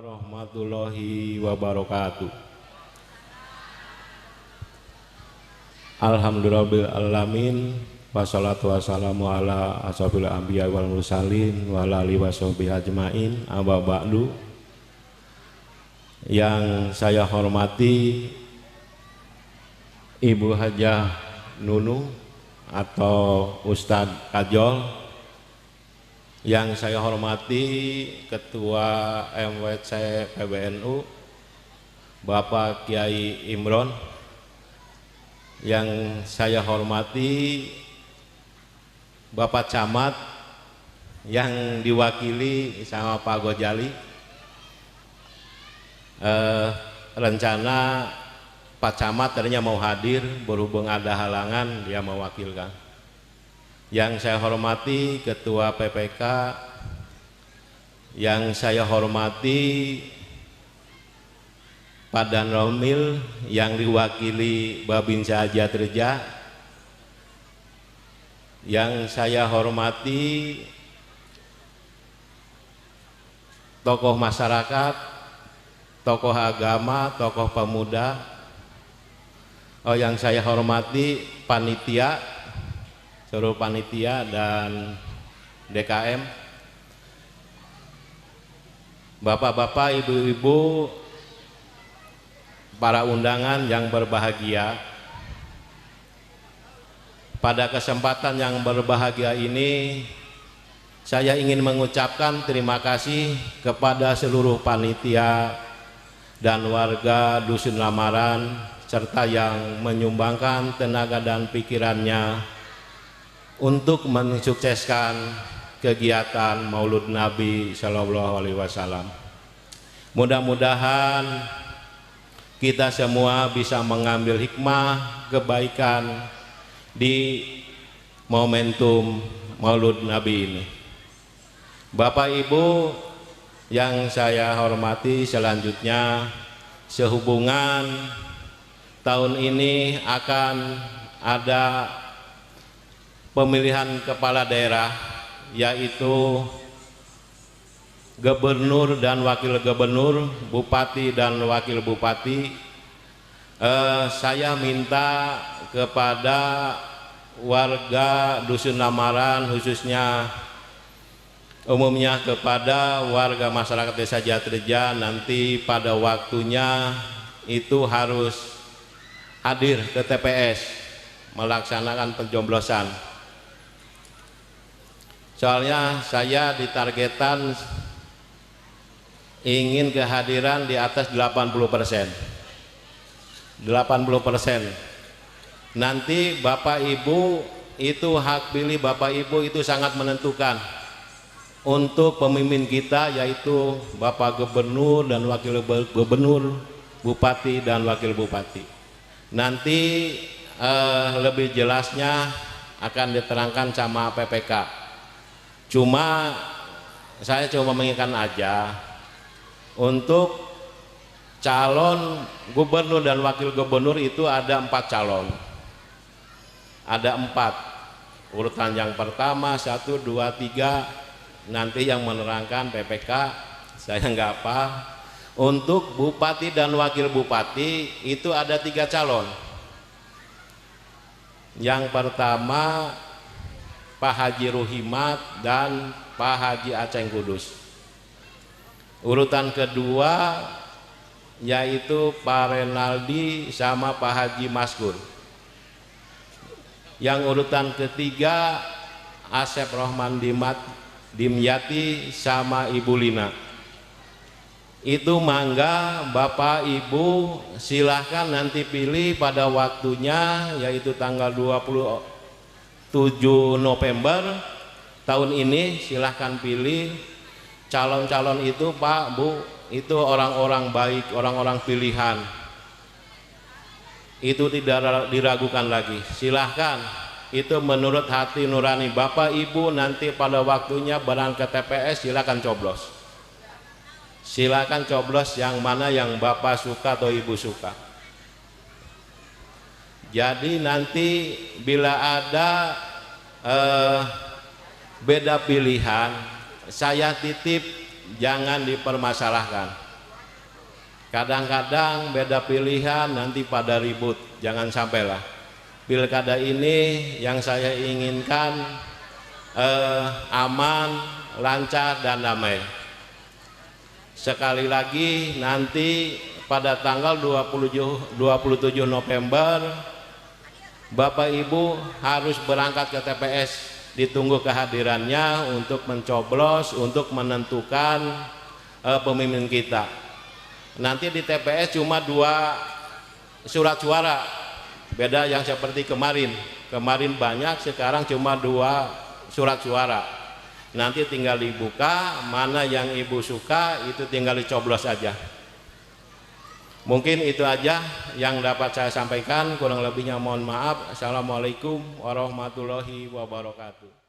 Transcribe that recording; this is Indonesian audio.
warahmatullahi wabarakatuh. Alhamdulillahirabbil alamin, wassalatu wassalamu ala asyrofil anbiya wal mursalin wa ala alihi washabihi ajmain. Amma ba'du. Yang saya hormati Ibu Hajah Nunu atau Ustadz Kajol, yang saya hormati Ketua MWC PBNU Bapak Kiai Imron, yang saya hormati Bapak Camat yang diwakili sama Pak Gojali. Rencana Pak Camat tadinya mau hadir, berhubung ada halangan dia mewakilkan. Yang saya hormati Ketua PPK, yang saya hormati Pak Dan Romil yang diwakili Babinsa Jatreja, yang saya hormati tokoh masyarakat, tokoh agama, tokoh pemuda, yang saya hormati panitia, seluruh panitia dan DKM, bapak-bapak, ibu-ibu, para undangan yang berbahagia. Pada kesempatan yang berbahagia ini, saya ingin mengucapkan terima kasih kepada seluruh panitia dan warga Dusun Lamaran, serta yang menyumbangkan tenaga dan pikirannya untuk mensukseskan kegiatan Maulud Nabi Shallallahu Alaihi Wasallam. Mudah-mudahan kita semua bisa mengambil hikmah kebaikan di momentum Maulud Nabi ini. Bapak Ibu yang saya hormati, selanjutnya sehubungan tahun ini akan ada pemilihan kepala daerah, yaitu gubernur dan wakil gubernur, bupati dan wakil bupati. Saya minta kepada warga Dusun Lamaran, khususnya umumnya kepada warga masyarakat Desa Jatreja, nanti pada waktunya itu harus hadir ke TPS melaksanakan pencoblosan. Soalnya saya ditargetkan ingin kehadiran di atas 80%. 80%. Nanti Bapak Ibu itu hak pilih Bapak Ibu itu sangat menentukan untuk pemimpin kita, yaitu Bapak Gubernur dan Wakil Gubernur, Bupati dan Wakil Bupati. Nanti lebih jelasnya akan diterangkan sama PPK. Cuma saya cuma mengingatkan aja, untuk calon gubernur dan wakil gubernur itu ada 4 calon. Ada 4 urutan, yang pertama 1, 2, 3. Nanti yang menerangkan PPK, saya nggak apa. Untuk bupati dan wakil bupati itu ada 3 calon. Yang pertama Pak Haji Ruhimat dan Pak Haji Aceng Kudus. Urutan kedua yaitu Pak Renaldi sama Pak Haji Maskur. Yang urutan ketiga Asep Rohman Dimyati sama Ibu Lina. Itu mangga Bapak Ibu silahkan nanti pilih pada waktunya, yaitu tanggal 27 November tahun ini. Silahkan pilih calon-calon itu, Pak, Bu, itu orang-orang baik, orang-orang pilihan, itu tidak diragukan lagi. Silahkan, itu menurut hati nurani Bapak Ibu. Nanti pada waktunya berangkat ke TPS silakan coblos. Silakan coblos yang mana yang Bapak suka atau Ibu suka. Jadi nanti bila ada beda pilihan, saya titip jangan dipermasalahkan. Kadang-kadang beda pilihan nanti pada ribut. Jangan sampailah. Pilkada ini yang saya inginkan aman, lancar dan damai. Sekali lagi nanti pada tanggal 27 November Bapak Ibu harus berangkat ke TPS, ditunggu kehadirannya untuk mencoblos, untuk menentukan pemimpin kita. Nanti di TPS cuma 2 surat suara, beda yang seperti kemarin banyak, sekarang cuma 2 surat suara. Nanti tinggal dibuka, mana yang ibu suka itu tinggal dicoblos aja. Mungkin itu aja yang dapat saya sampaikan, kurang lebihnya mohon maaf. Assalamualaikum warahmatullahi wabarakatuh.